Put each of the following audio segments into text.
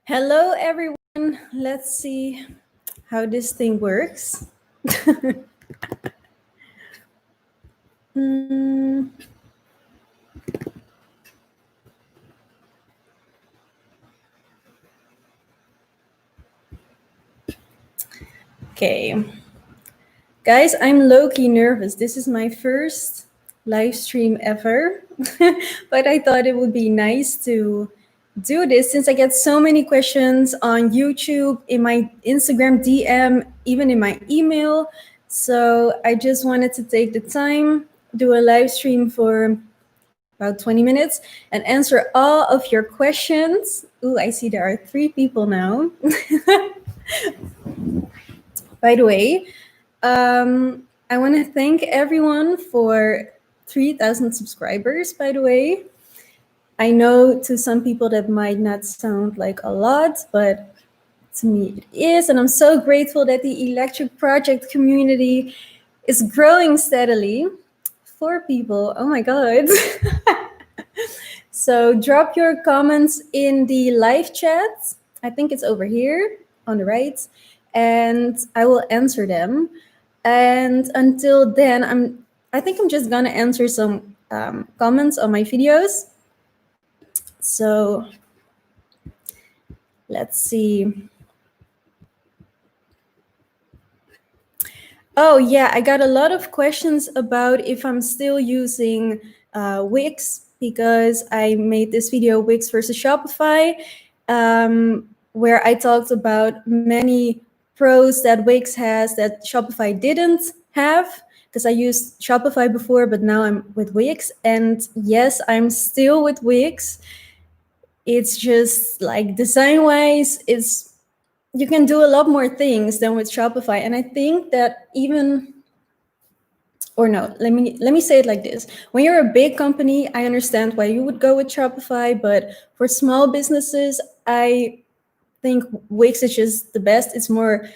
Hello, everyone. Let's see how this thing works. Mm, okay. Guys, I'm low-key nervous. This is my first live stream ever, but I thought it would be nice to do this since I get so many questions on YouTube, in my Instagram DM, even in my email. So I just wanted to take the time, do a live stream for about 20 minutes and answer all of your questions. Ooh, I see there are 3 people now. By the way, I want to thank everyone for 3,000 subscribers, by the way. I know to some people that might not sound like a lot, but to me it is. And I'm so grateful that the electric project community is growing steadily. 4 people, oh my God. So drop your comments in the live chat. I think it's over here on the right, and I will answer them. And until then, I think I'm just gonna answer some comments on my videos. So let's see. Oh yeah, I got a lot of questions about if I'm still using Wix, because I made this video, Wix versus Shopify, where I talked about many pros that Wix has that Shopify didn't have, because I used Shopify before, but now I'm with Wix. And yes, I'm still with Wix. It's just like design-wise, you can do a lot more things than with Shopify. And I think that let me say it like this. When you're a big company, I understand why you would go with Shopify, but for small businesses, I think Wix is just the best. It's more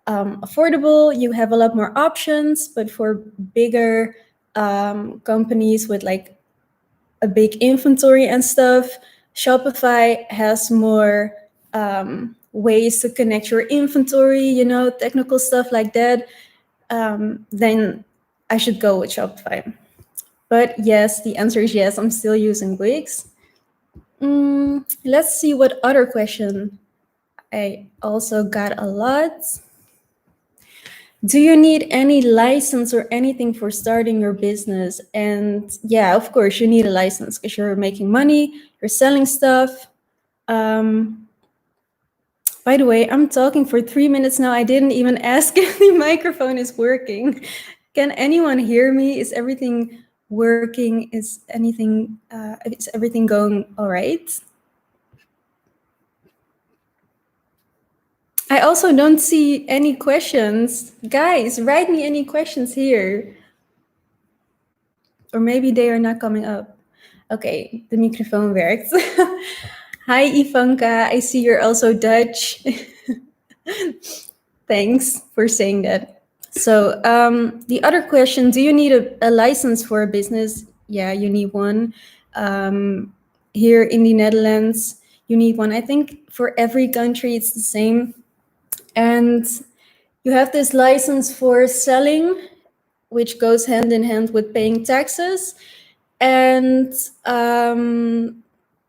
affordable. You have a lot more options, but for bigger companies with like a big inventory and stuff, Shopify has more ways to connect your inventory, technical stuff like that. Then I should go with Shopify. But yes, the answer is yes, I'm still using Wix. Let's see what other question I also got a lot. Do you need any license or anything for starting your business? And yeah, of course, you need a license because you're making money, you're selling stuff. By the way, I'm talking for 3 minutes now. I didn't even ask if the microphone is working. Can anyone hear me? Is everything working? Is everything going all right? I also don't see any questions. Guys, write me any questions here. Or maybe they are not coming up. Okay, the microphone werkt. Hi, Ivanka. I see you're also Dutch. Thanks for saying that. So the other question, do you need a license for a business? Yeah, you need one. Here in the Netherlands, you need one. I think for every country, it's the same. And you have this license for selling, which goes hand in hand with paying taxes. And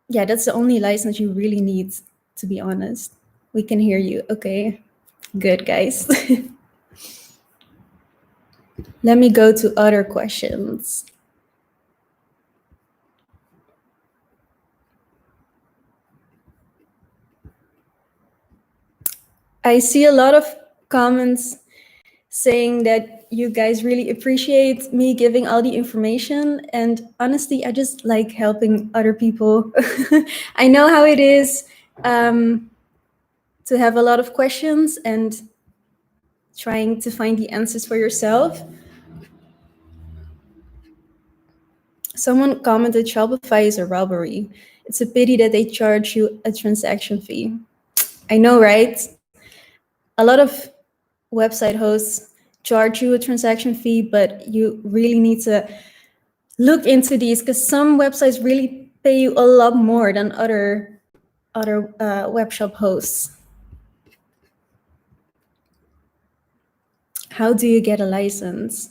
yeah, that's the only license you really need, to be honest. We can hear you. Okay, good, guys. Let me go to other questions. I see a lot of comments saying that you guys really appreciate me giving all the information. And honestly, I just like helping other people. I know how it is to have a lot of questions and trying to find the answers for yourself. Someone commented Shopify is a robbery. It's a pity that they charge you a transaction fee. I know, right? A lot of website hosts charge you a transaction fee, but you really need to look into these because some websites really pay you a lot more than other other web shop hosts. How do you get a license?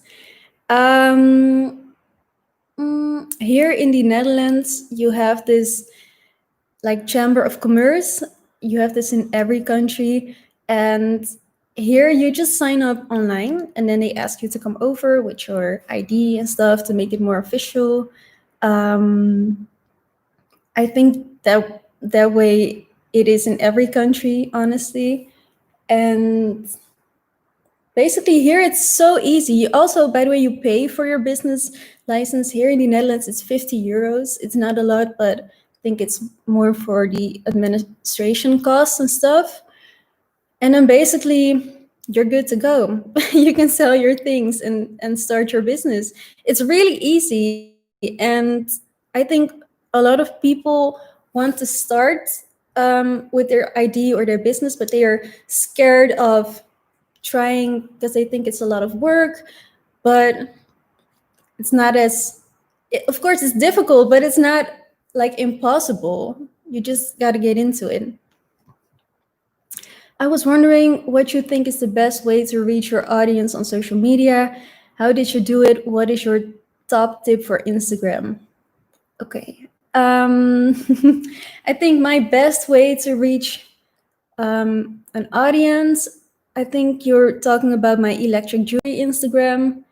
Here in the Netherlands, you have this like Chamber of Commerce. You have this in every country. And here you just sign up online and then they ask you to come over with your ID and stuff to make it more official. I think that way it is in every country, honestly. And basically here it's so easy. You also, by the way, you pay for your business license. Here in the Netherlands, it's 50 euros. It's not a lot, but I think it's more for the administration costs and stuff. And then basically you're good to go. You can sell your things and start your business. It's really easy. And I think a lot of people want to start with their ID or their business, but they are scared of trying because they think it's a lot of work. But it's not as, of course, it's difficult, but it's not like impossible. You just got to get into it. I was wondering what you think is the best way to reach your audience on social media. How did you do it? What is your top tip for Instagram? Okay. I think my best way to reach an audience, I think you're talking about my electric jewelry Instagram.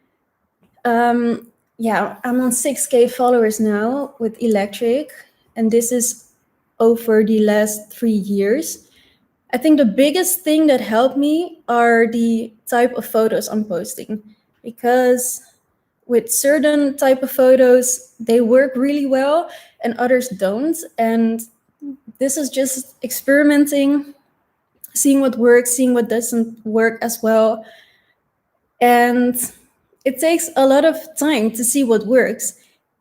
Yeah, I'm on 6K followers now with electric, and this is over the last 3 years. I think the biggest thing that helped me are the type of photos I'm posting, because with certain type of photos, they work really well and others don't. And this is just experimenting, seeing what works, seeing what doesn't work as well. And it takes a lot of time to see what works.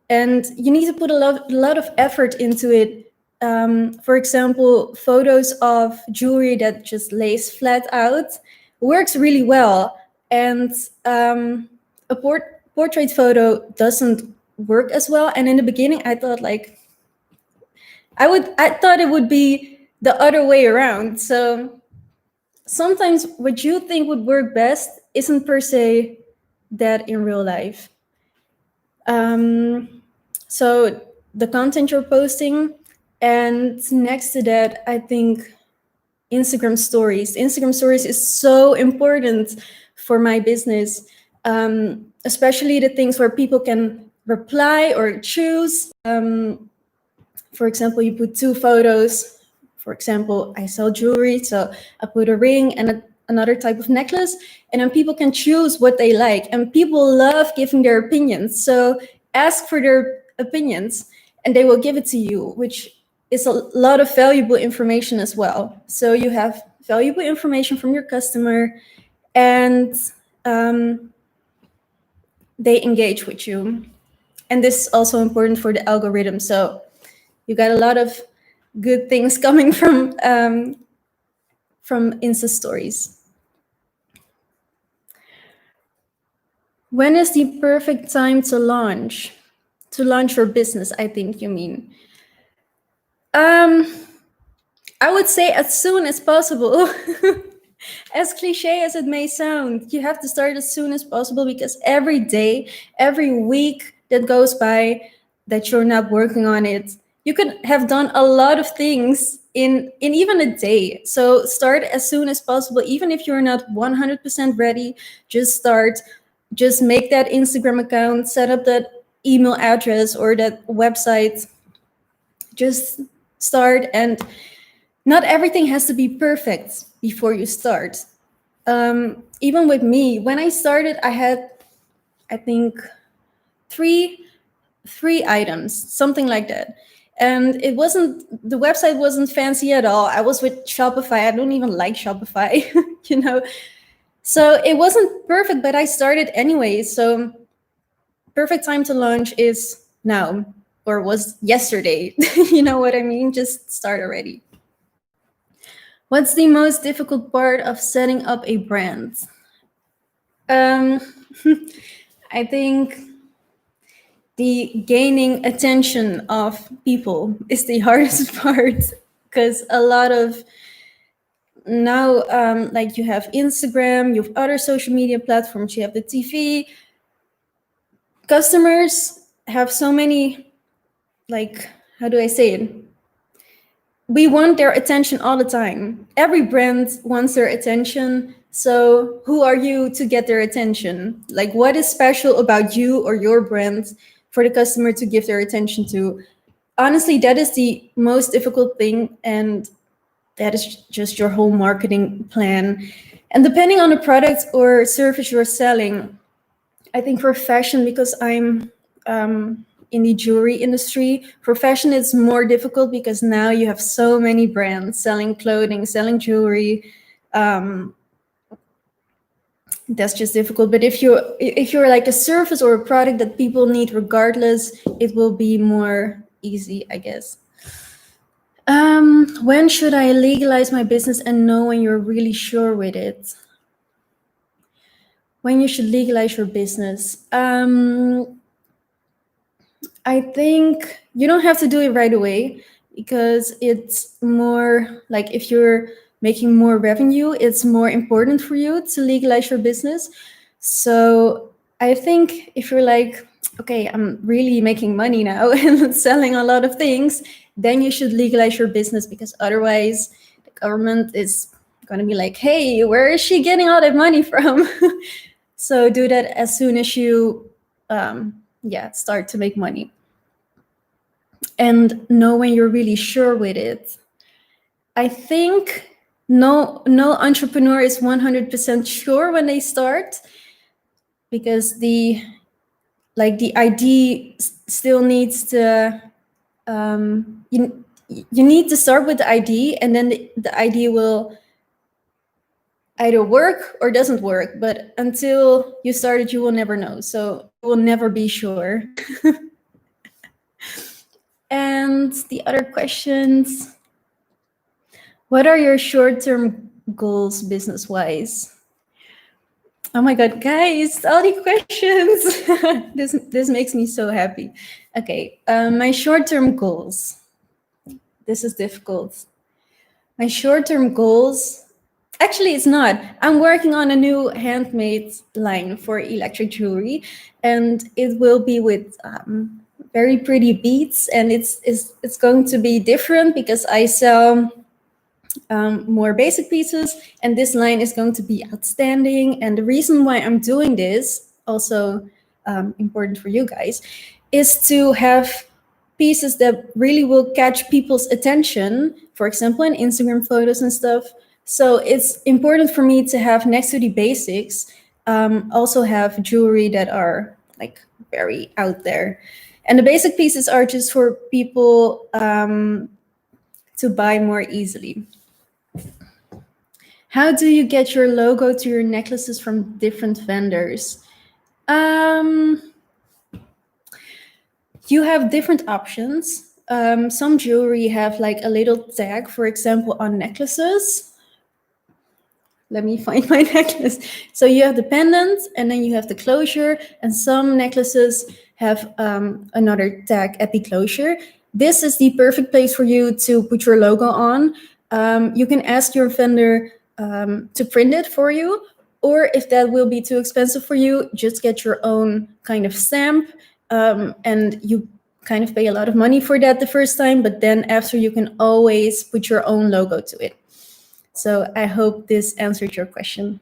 And you need to put a lot of effort into it. For example, photos of jewelry that just lays flat out works really well. And a portrait photo doesn't work as well. And in the beginning, I thought like, I thought it would be the other way around. So sometimes what you think would work best isn't per se that in real life. So the content you're posting, and next to that, I think Instagram stories. Instagram stories is so important for my business, especially the things where people can reply or choose. For example, you put two photos. For example, I sell jewelry, so I put a ring and another type of necklace, and then people can choose what they like. And people love giving their opinions. So ask for their opinions and they will give it to you, which is a lot of valuable information as well. So you have valuable information from your customer, and they engage with you. And this is also important for the algorithm. So you got a lot of good things coming from Insta stories. When is the perfect time to launch? To launch your business, I think you mean. I would say as soon as possible. As cliche as it may sound, you have to start as soon as possible, because every day, every week that goes by that you're not working on it, you could have done a lot of things in even a day. So start as soon as possible. Even if you're not 100% ready, just start. Just make that Instagram account, set up that email address or that website. Just start. And not everything has to be perfect before you start. Even with me, when I started, I had, I think, three items, something like that. And the website wasn't fancy at all. I was with Shopify. I don't even like Shopify, you know. So it wasn't perfect, but I started anyway. So perfect time to launch is now, or was yesterday. You know what I mean? Just start already. What's the most difficult part of setting up a brand? I think the gaining attention of people is the hardest part. because a lot of now, like you have Instagram, you have other social media platforms, you have the TV. Customers have so many, like, how do I say it? We want their attention all the time. Every brand wants their attention. So who are you to get their attention? Like, what is special about you or your brand for the customer to give their attention to? Honestly, that is the most difficult thing. And that is just your whole marketing plan. And depending on the product or service you're selling, I think for fashion, because I'm in the jewelry industry, for fashion it's more difficult because now you have so many brands selling clothing, selling jewelry. That's just difficult. But if you're like a service or a product that people need regardless, it will be more easy, I guess. When should I legalize my business and know when you're really sure with it? When you should legalize your business? I think you don't have to do it right away, because it's more like if you're making more revenue, it's more important for you to legalize your business. So I think if you're like, okay, I'm really making money now and selling a lot of things, then you should legalize your business, because otherwise the government is going to be like, hey, where is she getting all that money from? So do that as soon as you start to make money. And know when you're really sure with it. I think no entrepreneur is 100% sure when they start, because the idea still needs to you need to start with the idea, and then the idea will either work or doesn't work. But until you start it, you will never know. So you will never be sure. And the other questions. What are your short-term goals business-wise? Oh my God, guys, all the questions. This makes me so happy. Okay, my short-term goals. This is difficult. My short-term goals, actually it's not. I'm working on a new handmade line for electric jewelry, and it will be with very pretty beads, and it's going to be different because I sell more basic pieces, and this line is going to be outstanding. And the reason why I'm doing this, also important for you guys, is to have pieces that really will catch people's attention, for example, in Instagram photos and stuff. So it's important for me to have, next to the basics, also have jewelry that are like very out there. And the basic pieces are just for people to buy more easily. How do you get your logo to your necklaces from different vendors? You have different options. Some jewelry have like a little tag, for example, on necklaces. Let me find my necklace. So you have the pendant, and then you have the closure, and some necklaces have another tag at the closure. This is the perfect place for you to put your logo on. You can ask your vendor to print it for you, or if that will be too expensive for you, just get your own kind of stamp, and you kind of pay a lot of money for that the first time, but then after you can always put your own logo to it. So I hope this answered your question.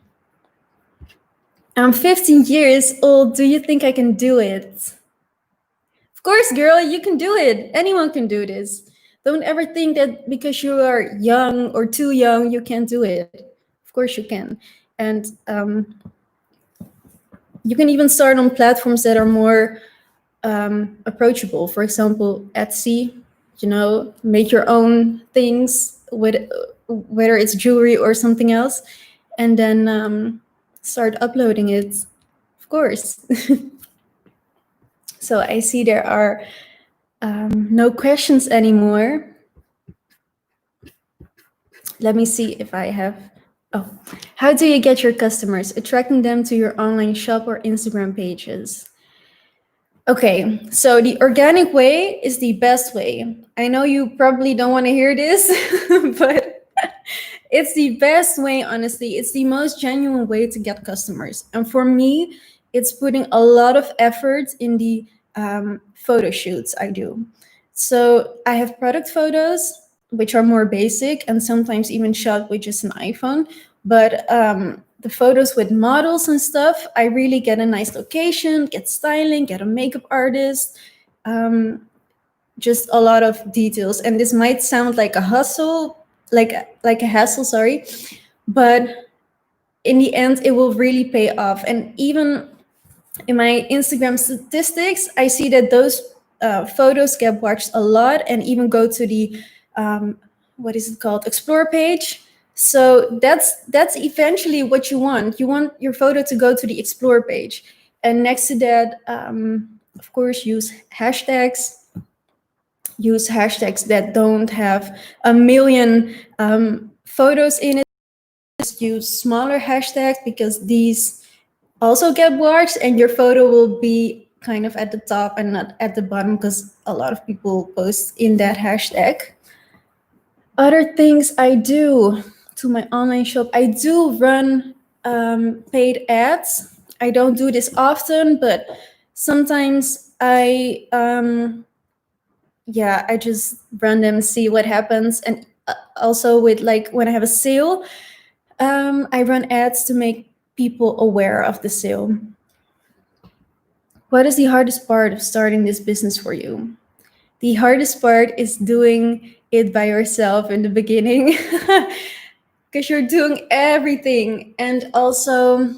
I'm 15 years old. Do you think I can do it? Of course, girl, you can do it. Anyone can do this. Don't ever think that because you are young or too young, you can't do it. Of course you can. And you can even start on platforms that are more approachable. For example, Etsy, make your own things, with whether it's jewelry or something else, and then start uploading it, of course. So I see there are no questions anymore. Let me see if I have. Oh, how do you get your customers? Attracting them to your online shop or Instagram pages? Okay, so the organic way is the best way. I know you probably don't want to hear this, but it's the best way, honestly. It's the most genuine way to get customers. And for me, it's putting a lot of effort in the photo shoots I do. So I have product photos, which are more basic and sometimes even shot with just an iPhone. But the photos with models and stuff, I really get a nice location, get styling, get a makeup artist, just a lot of details. And this might sound like a hustle, like a hassle, sorry, but in the end, it will really pay off. And even in my Instagram statistics, I see that those photos get watched a lot and even go to the what is it called, explore page. So that's eventually what you want. You want your photo to go to the explore page, and next to that, of course, use hashtags. Use hashtags that don't have a million photos in it. Just use smaller hashtags because these also get watched, and your photo will be kind of at the top and not at the bottom because a lot of people post in that hashtag. Other things I do to my online shop, I do run paid ads. I don't do this often, but sometimes I just run them, see what happens. And also with like when I have a sale, I run ads to make people aware of the sale. What is the hardest part of starting this business for you? The hardest part is doing it by yourself in the beginning because you're doing everything. And also,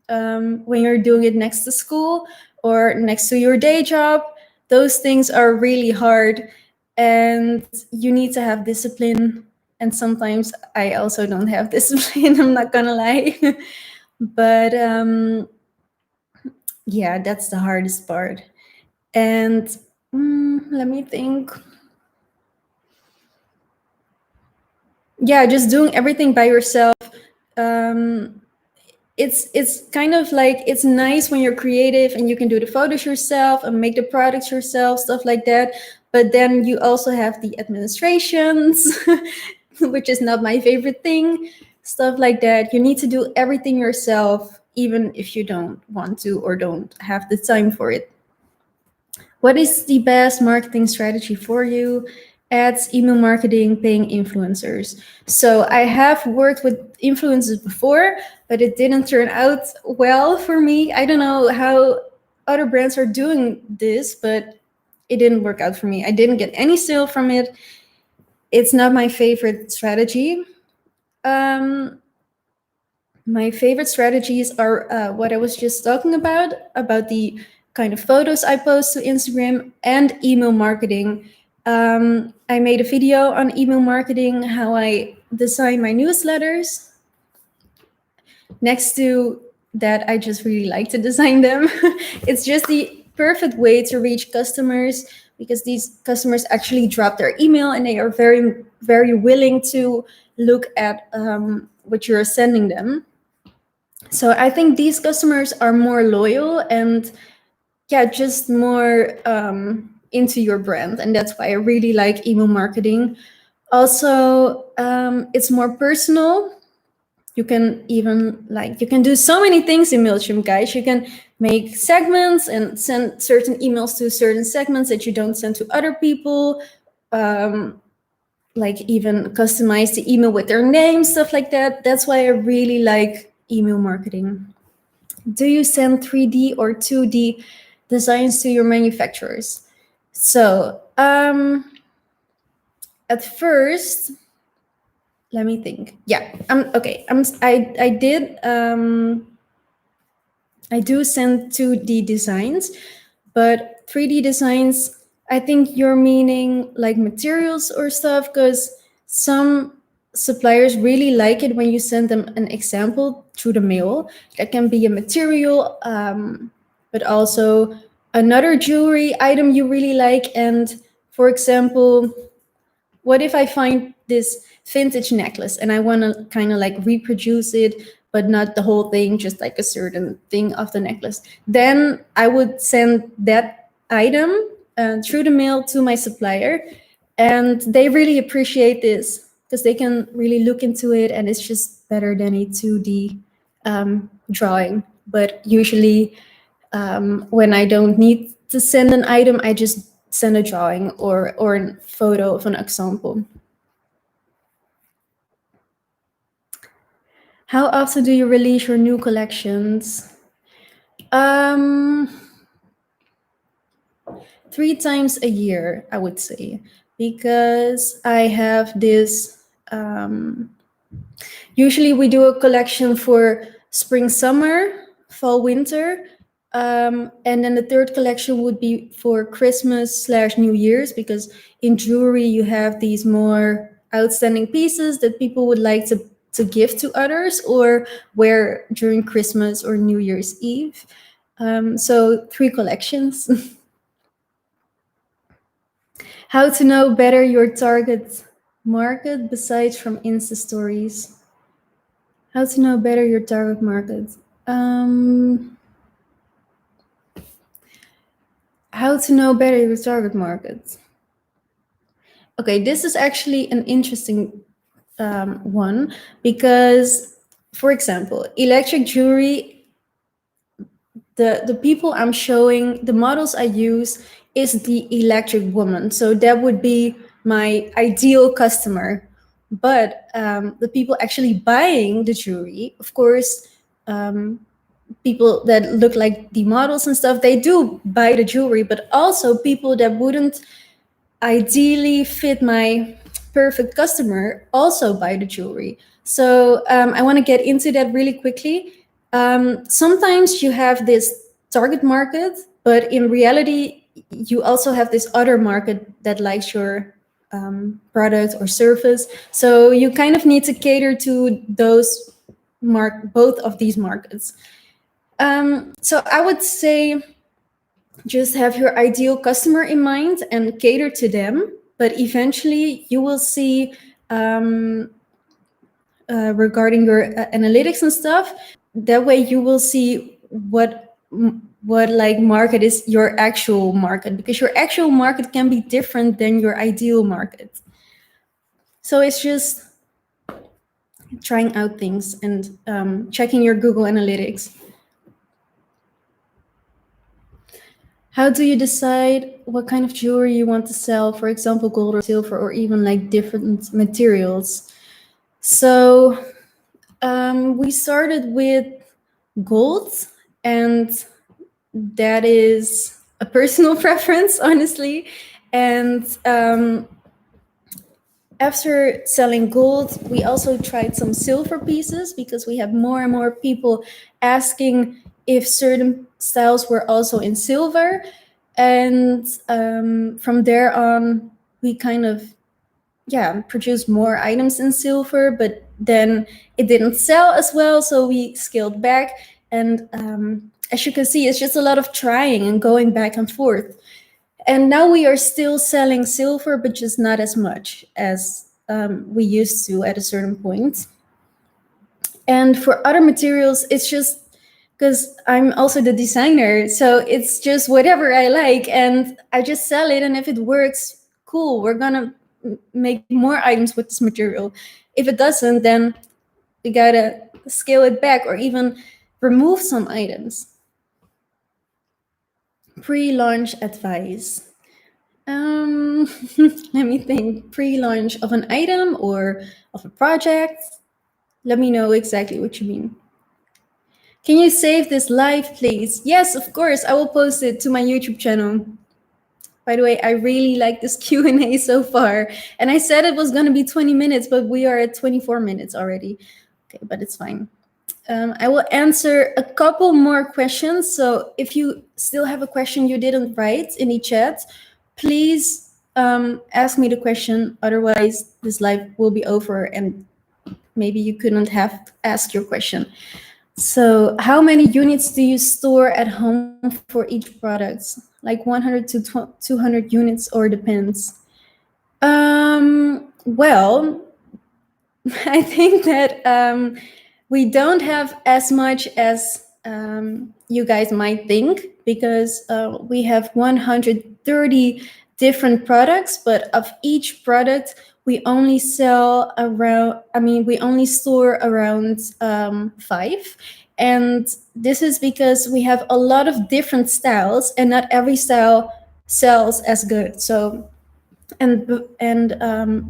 when you're doing it next to school or next to your day job, those things are really hard and you need to have discipline. And sometimes I also don't have discipline, I'm not gonna lie. But yeah, that's the hardest part. And let me think. Yeah, just doing everything by yourself. It's kind of like, it's nice when you're creative and you can do the photos yourself and make the products yourself, stuff like that. But then you also have the administrations, which is not my favorite thing, stuff like that. You need to do everything yourself, even if you don't want to or don't have the time for it. What is the best marketing strategy for you? Ads, email marketing, paying influencers. So I have worked with influencers before, but it didn't turn out well for me. I don't know how other brands are doing this, but it didn't work out for me. I didn't get any sale from it. It's not my favorite strategy. My favorite strategies are what I was just talking about the kind of photos I post to Instagram and email marketing. I made a video on email marketing, how I design my newsletters. Next to that, I just really like to design them. It's just the perfect way to reach customers because these customers actually drop their email and they are very, very willing to look at what you're sending them. So I think these customers are more loyal and just more into your brand. And that's why I really like email marketing. Also, it's more personal. You can even you can do so many things in MailChimp, guys. You can make segments and send certain emails to certain segments that you don't send to other people. Like even customize the email with their name, stuff like that. That's why I really like email marketing. Do you send 3D or 2D designs to your manufacturers? So at first, let me think. Yeah, okay. I do send 2D designs, but 3D designs, I think you're meaning like materials or stuff, because some suppliers really like it when you send them an example through the mail. That can be a material, but also another jewelry item you really like. And for example, what if I find this vintage necklace and I want to kind of like reproduce it but not the whole thing, just like a certain thing of the necklace. Then I would send that item through the mail to my supplier, and they really appreciate this because they can really look into it, and it's just better than a 2D drawing. But usually, when I don't need to send an item, I just send a drawing or a photo of an example. How often do you release your new collections? 3 times a year, I would say, because I have this. Usually, we do a collection for spring, summer, fall, winter, and then the third collection would be for Christmas/New Year's, because in jewelry you have these more outstanding pieces that people would like to give to others or wear during Christmas or New Year's Eve. So 3 collections. How to know better your target market besides from Insta stories? How to know better your target market? How to know better your target market? Okay, this is actually an interesting one because, for example, electric jewelry, the people I'm showing, the models I use is the electric woman. So that would be my ideal customer. But the people actually buying the jewelry, of course, people that look like the models and stuff, they do buy the jewelry, but also people that wouldn't ideally fit my perfect customer also buy the jewelry. So I want to get into that really quickly. Sometimes you have this target market, but in reality, you also have this other market that likes your product or service. So you kind of need to cater to those both of these markets. So I would say just have your ideal customer in mind and cater to them. But eventually you will see regarding your analytics and stuff, that way you will see what like market is your actual market, because your actual market can be different than your ideal market. So it's just trying out things and checking your Google Analytics. How do you decide what kind of jewelry you want to sell? For example, gold or silver, or even like different materials. So we started with gold, and that is a personal preference, honestly. And after selling gold, we also tried some silver pieces because we have more and more people asking if certain styles were also in silver. And from there on, we kind of produced more items in silver, but then it didn't sell as well, so we scaled back. And as you can see, it's just a lot of trying and going back and forth. And now we are still selling silver, but just not as much as we used to at a certain point. And for other materials, it's just because I'm also the designer, so it's just whatever I like, and I just sell it. And if it works, cool, we're gonna make more items with this material. If it doesn't, then we gotta scale it back or even remove some items. Pre-launch advice. Let me think. Pre-launch of an item or of a project? Let me know exactly what you mean. Can you save this live, please? Yes, of course. I will post it to my YouTube channel. By the way, I really like this Q&A so far. And I said it was going to be 20 minutes, but we are at 24 minutes already. Okay, but it's fine. I will answer a couple more questions. So if you still have a question you didn't write in the chat, please ask me the question. Otherwise, this live will be over and maybe you couldn't have asked your question. So how many units do you store at home for each product? Like 100 to 200 units, or depends? Well, I think that We don't have as much as you guys might think, because we have 130 different products, but of each product, we only sell around, we only store around 5. And this is because we have a lot of different styles, and not every style sells as good. So,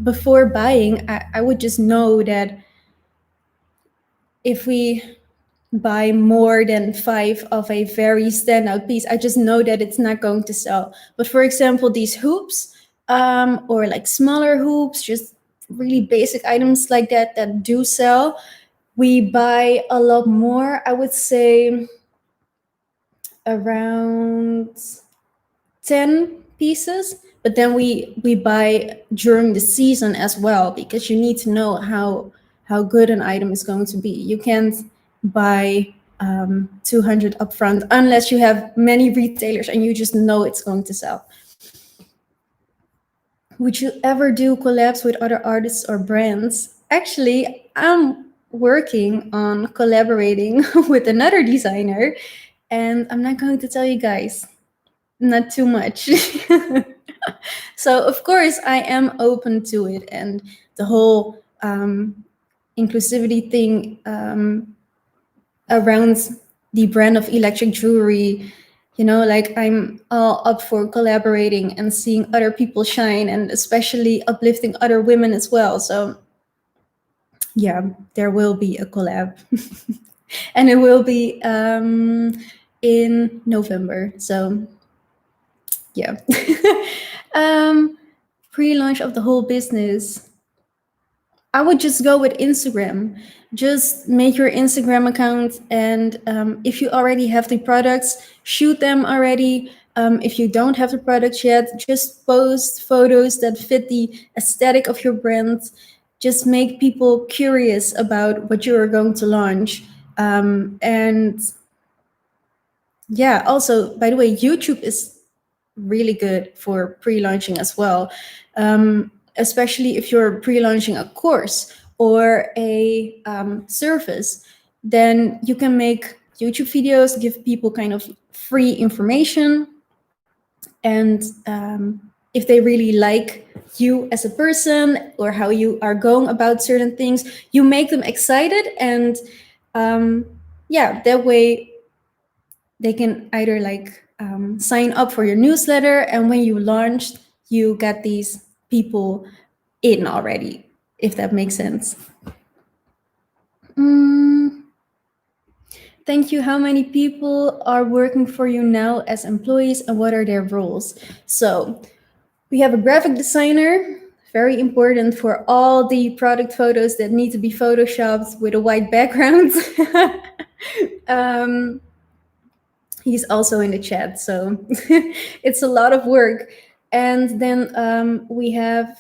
before buying, I would just know that if we buy more than 5 of a very standout piece, I just know that it's not going to sell. But for example, these hoops, or like smaller hoops, just really basic items like that that do sell, we buy a lot more. I would say around 10 pieces, but then we buy during the season as well, because you need to know how good an item is going to be. You can't buy 200 upfront unless you have many retailers and you just know it's going to sell. Would you ever do collabs with other artists or brands? Actually, I'm working on collaborating with another designer, and I'm not going to tell you guys, not too much. So of course I am open to it, and the whole inclusivity thing around the brand of electric jewelry, like I'm all up for collaborating and seeing other people shine, and especially uplifting other women as well. So yeah, there will be a collab. And it will be in November. So yeah. Pre-launch of the whole business, I would just go with Instagram. Just make your Instagram account, and if you already have the products, shoot them already. If you don't have the products yet, just post photos that fit the aesthetic of your brand. Just make people curious about what you are going to launch. And yeah, also, by the way, YouTube is really good for pre-launching as well, especially if you're pre-launching a course or a service. Then you can make YouTube videos, give people kind of free information, and if they really like you as a person or how you are going about certain things, you make them excited, and yeah, that way they can either sign up for your newsletter, and when you launch, you get these people in already, if that makes sense. Thank you. How many people are working for you now as employees, and what are their roles? So we have a graphic designer, very important for all the product photos that need to be photoshopped with a white background. He's also in the chat, so it's a lot of work. And then we have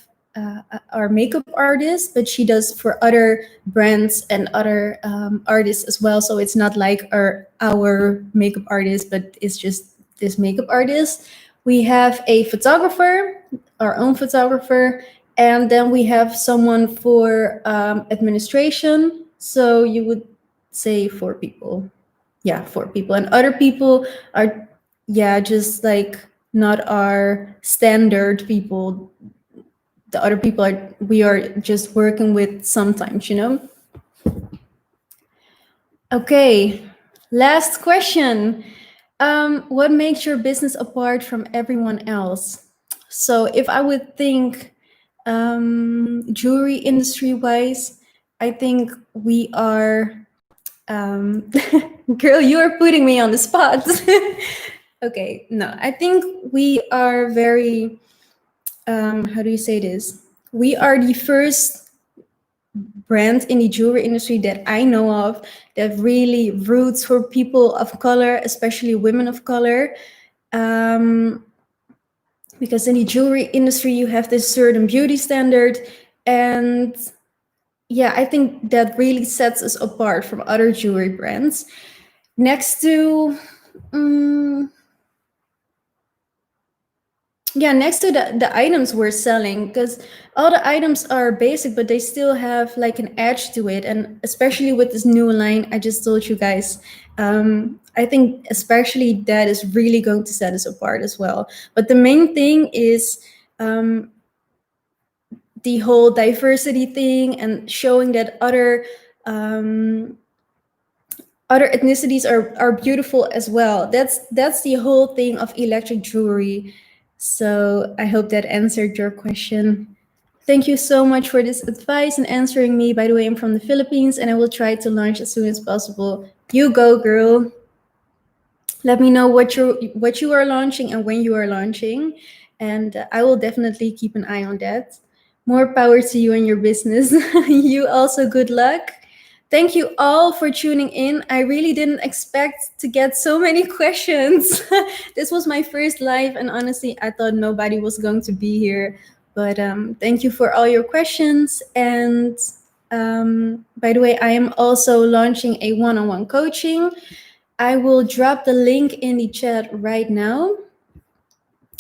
our makeup artist, but she does for other brands and other artists as well. So it's not like our makeup artist, but it's just this makeup artist. We have a photographer, our own photographer, and then we have someone for administration. So you would say 4 people. Yeah, 4 people. And other people are, just like not our standard people. The other people we are just working with sometimes, Okay, last question. What makes your business apart from everyone else? So if I would think jewelry industry wise, I think we are girl, you are putting me on the spot. Okay, no, I think we are very, how do you say this? We are the first brand in the jewelry industry that I know of that really roots for people of color, especially women of color. Because in the jewelry industry, you have this certain beauty standard, and yeah, I think that really sets us apart from other jewelry brands. Next to Yeah, next to the items we're selling, because all the items are basic, but they still have like an edge to it. And especially with this new line I just told you guys, I think especially that is really going to set us apart as well. But the main thing is the whole diversity thing and showing that um, other ethnicities are beautiful as well. That's the whole thing of electric jewelry. So I hope that answered your question. Thank you so much for this advice and answering me. By the way, I'm from the Philippines and I will try to launch as soon as possible. You go, girl. Let me know what you are launching and when you are launching, and I will definitely keep an eye on that. More power to you and your business. You also good luck. Thank you all for tuning in. I really didn't expect to get so many questions. This was my first live, and honestly, I thought nobody was going to be here. But thank you for all your questions. And by the way, I am also launching a one-on-one coaching. I will drop the link in the chat right now,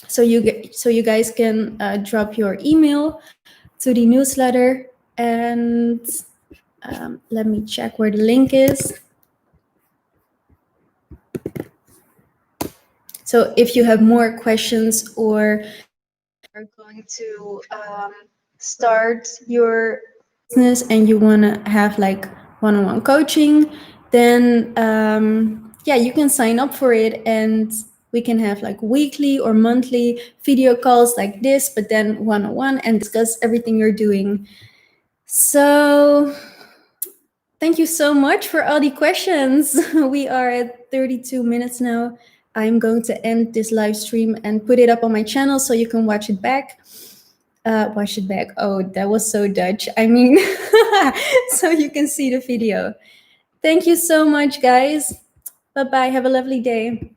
so you guys can drop your email to the newsletter. And let me check where the link is. So if you have more questions or are going to start your business and you want to have like one-on-one coaching, then yeah, you can sign up for it, and we can have like weekly or monthly video calls like this, but then one-on-one, and discuss everything you're doing. So thank you so much for all the questions. We are at 32 minutes now. I'm going to end this live stream and put it up on my channel so you can watch it back. Watch it back. Oh, that was so Dutch. I mean, so you can see the video. Thank you so much, guys. Bye-bye. Have a lovely day.